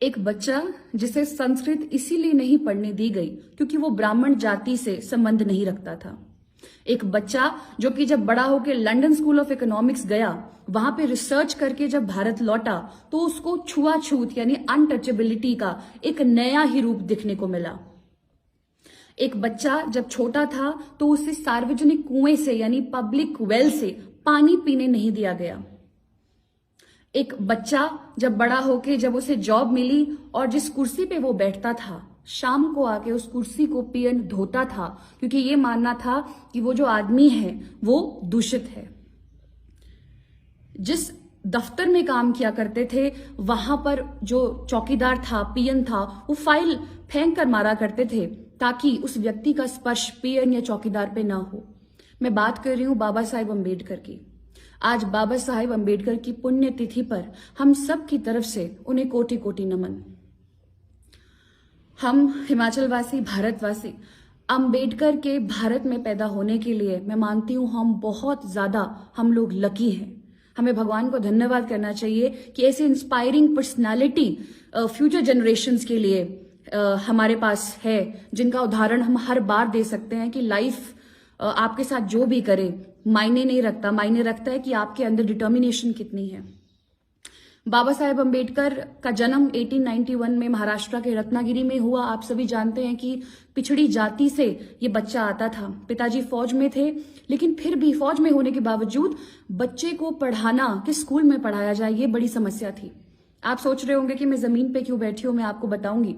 एक बच्चा जिसे संस्कृत इसीलिए नहीं पढ़ने दी गई क्योंकि वो ब्राह्मण जाति से संबंध नहीं रखता था। एक बच्चा जो कि जब बड़ा होकर लंदन स्कूल ऑफ इकोनॉमिक्स गया, वहां पे रिसर्च करके जब भारत लौटा तो उसको छुआछूत यानी अनटचेबिलिटी का एक नया ही रूप दिखने को मिला। एक बच्चा जब छोटा था तो उसे सार्वजनिक कुएं से यानी पब्लिक वेल से पानी पीने नहीं दिया गया। एक बच्चा जब बड़ा होके जब उसे जॉब मिली और जिस कुर्सी पे वो बैठता था, शाम को आके उस कुर्सी को पीएन धोता था क्योंकि ये मानना था कि वो जो आदमी है वो दूषित है। जिस दफ्तर में काम किया करते थे वहां पर जो चौकीदार था, पीएन था, वो फाइल फेंक कर मारा करते थे ताकि उस व्यक्ति का स्पर्श पीएन या चौकीदार पे ना हो। मैं बात कर रही हूं बाबा साहेब अम्बेडकर की। आज बाबा साहेब अम्बेडकर की पुण्यतिथि पर हम सब की तरफ से उन्हें कोटि कोटि नमन। हम हिमाचलवासी, भारतवासी अम्बेडकर के भारत में पैदा होने के लिए मैं मानती हूं हम लोग लकी हैं। हमें भगवान को धन्यवाद करना चाहिए कि ऐसे इंस्पायरिंग पर्सनालिटी फ्यूचर जनरेशन्स के लिए हमारे पास है, जिनका उदाहरण हम हर बार दे सकते हैं कि लाइफ आपके साथ जो भी करे मायने नहीं रखता, मायने रखता है कि आपके अंदर डिटर्मिनेशन कितनी है। बाबा साहेब अम्बेडकर का जन्म 1891 में महाराष्ट्र के रत्नागिरी में हुआ। आप सभी जानते हैं कि पिछड़ी जाति से ये बच्चा आता था। पिताजी फौज में थे, लेकिन फिर भी फौज में होने के बावजूद बच्चे को पढ़ाना, किस स्कूल में पढ़ाया जाए, ये बड़ी समस्या थी। आप सोच रहे होंगे कि मैं जमीन पे क्यों बैठी हूं, मैं आपको बताऊंगी।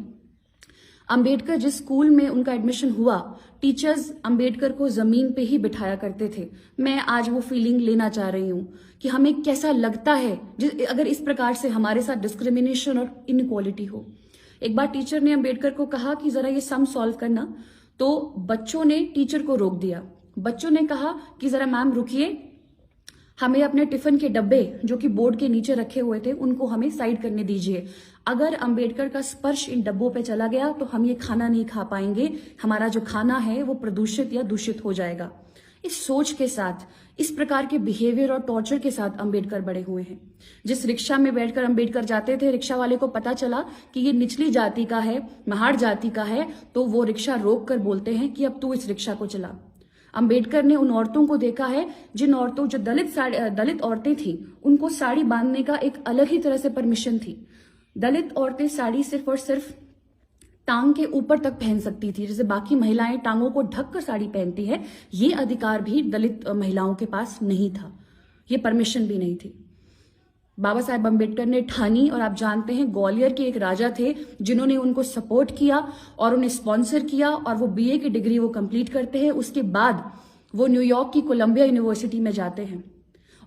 अंबेडकर जिस स्कूल में उनका एडमिशन हुआ, टीचर्स अंबेडकर को जमीन पे ही बिठाया करते थे। मैं आज वो फीलिंग लेना चाह रही हूं कि हमें कैसा लगता है अगर इस प्रकार से हमारे साथ डिस्क्रिमिनेशन और इनइक्वालिटी हो। एक बार टीचर ने अंबेडकर को कहा कि जरा ये सम सॉल्व करना, तो बच्चों ने टीचर को रोक दिया। बच्चों ने कहा कि जरा मैम रुकिए, हमें अपने टिफिन के डब्बे जो कि बोर्ड के नीचे रखे हुए थे उनको हमें साइड करने दीजिए। अगर अंबेडकर का स्पर्श इन डब्बों पे चला गया तो हम ये खाना नहीं खा पाएंगे, हमारा जो खाना है वो प्रदूषित या दूषित हो जाएगा। इस सोच के साथ, इस प्रकार के बिहेवियर और टॉर्चर के साथ अंबेडकर बड़े हुए हैं। जिस रिक्शा में बैठकर अंबेडकर जाते थे, रिक्शा वाले को पता चला कि ये निचली जाति का है, महार जाति का है, तो वो रिक्शा रोक कर बोलते हैं कि अब तू इस रिक्शा को चला। अंबेडकर ने उन औरतों को देखा है जिन औरतों जो दलित औरतें थीं, उनको साड़ी बांधने का एक अलग ही तरह से परमिशन थी। दलित औरतें साड़ी सिर्फ और सिर्फ टांग के ऊपर तक पहन सकती थी, जैसे बाकी महिलाएं टांगों को ढककर साड़ी पहनती है। ये अधिकार भी दलित महिलाओं के पास नहीं था, ये परमिशन भी नहीं थी। बाबा साहेब अम्बेडकर ने ठानी, और आप जानते हैं ग्वालियर के एक राजा थे जिन्होंने उनको सपोर्ट किया और उन्हें स्पॉन्सर किया, और वो बीए की डिग्री वो कंप्लीट करते हैं। उसके बाद वो न्यूयॉर्क की कोलंबिया यूनिवर्सिटी में जाते हैं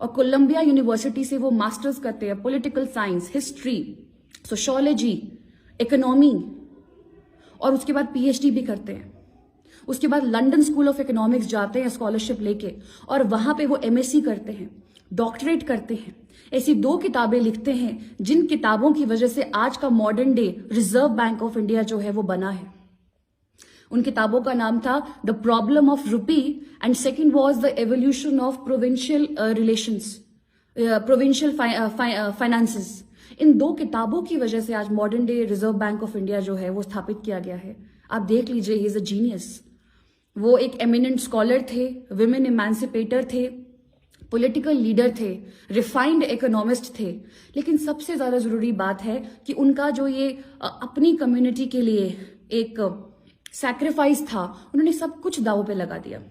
और कोलंबिया यूनिवर्सिटी से वो मास्टर्स करते हैं political science, history, sociology, economy, और उसके बाद पीएचडी भी करते हैं। उसके बाद लंदन स्कूल ऑफ इकोनॉमिक्स जाते हैं स्कॉलरशिप लेके, और वहां पे वो एमएससी करते हैं, डॉक्टरेट करते हैं। ऐसी 2 किताबें लिखते हैं जिन किताबों की वजह से आज का modern day Reserve Bank of India जो है वो बना है। उन किताबों का नाम था the problem of rupee and second was the evolution of provincial relations, provincial finances. इन 2 किताबों की वजह से आज modern day Reserve Bank of India जो है वो स्थापित किया गया है। आप देख लीजिए, ही इज अ जीनियस। वो एक एमिनेंट स्कॉलर थे, विमेन इमेंसिपेटर थे, पॉलिटिकल लीडर थे, रिफाइंड इकोनॉमिस्ट थे। लेकिन सबसे ज्यादा जरूरी बात है कि उनका जो ये अपनी कम्युनिटी के लिए एक सैक्रिफाइस था, उन्होंने सब कुछ दांव पे लगा दिया।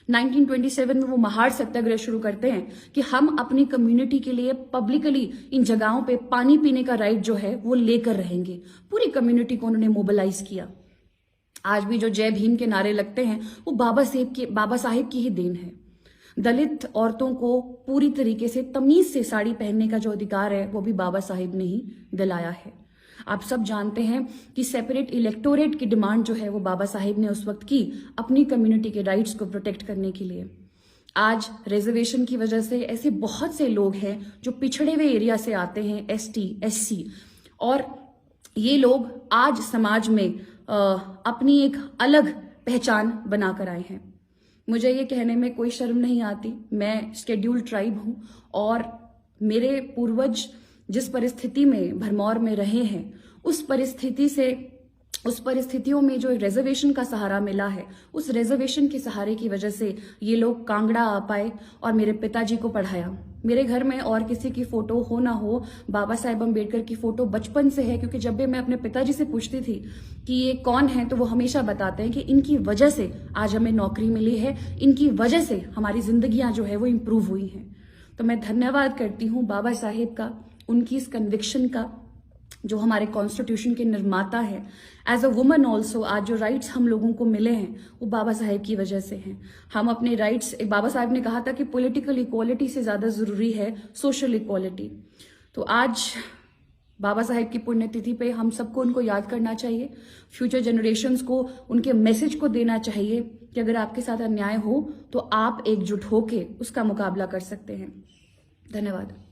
1927 में वो महार सत्याग्रह शुरू करते हैं कि हम अपनी कम्युनिटी के लिए पब्लिकली इन जगहों पे पानी पीने का राइट जो है वो लेकर रहेंगे। पूरी कम्युनिटी को उन्होंने मोबिलाइज किया। आज भी जो जय भीम के नारे लगते हैं वो बाबा साहेब की ही देन है। दलित औरतों को पूरी तरीके से तमीज से साड़ी पहनने का जो अधिकार है वो भी बाबा साहेब ने ही दिलाया है। आप सब जानते हैं कि सेपरेट इलेक्टोरेट की डिमांड जो है वो बाबा साहेब ने उस वक्त की अपनी कम्युनिटी के राइट्स को प्रोटेक्ट करने के लिए। आज रिजर्वेशन की वजह से ऐसे बहुत से लोग हैं जो पिछड़े हुए एरिया से आते हैं, एसटी, एससी, और ये लोग आज समाज में अपनी एक अलग पहचान बनाकर आए हैं। मुझे ये कहने में कोई शर्म नहीं आती, मैं शेड्यूल्ड ट्राइब हूं और मेरे पूर्वज जिस परिस्थिति में भरमौर में रहे हैं, उस परिस्थितियों में जो रिजर्वेशन का सहारा मिला है, उस रिजर्वेशन के सहारे की वजह से ये लोग कांगड़ा आ पाए और मेरे पिताजी को पढ़ाया। मेरे घर में और किसी की फोटो हो ना हो, बाबा साहेब अम्बेडकर की फोटो बचपन से है, क्योंकि जब भी मैं अपने पिताजी से पूछती थी कि ये कौन है, तो वो हमेशा बताते हैं कि इनकी वजह से आज हमें नौकरी मिली है, इनकी वजह से हमारी जिंदगियां जो है वो इम्प्रूव हुई हैं। तो मैं धन्यवाद करती हूँ बाबा साहेब का, उनकी इस कन्विक्शन का, जो हमारे कॉन्स्टिट्यूशन के निर्माता है। एज अ वुमन ऑल्सो आज जो राइट्स हम लोगों को मिले हैं वो बाबा साहेब की वजह से हैं। हम अपने राइट्स, बाबा साहेब ने कहा था कि पॉलिटिकल इक्वालिटी से ज्यादा जरूरी है सोशल इक्वालिटी। तो आज बाबा साहेब की पुण्यतिथि पे हम सबको उनको याद करना चाहिए, फ्यूचर जनरेशन्स को उनके मैसेज को देना चाहिए कि अगर आपके साथ अन्याय हो तो आप एकजुट होके उसका मुकाबला कर सकते हैं। धन्यवाद।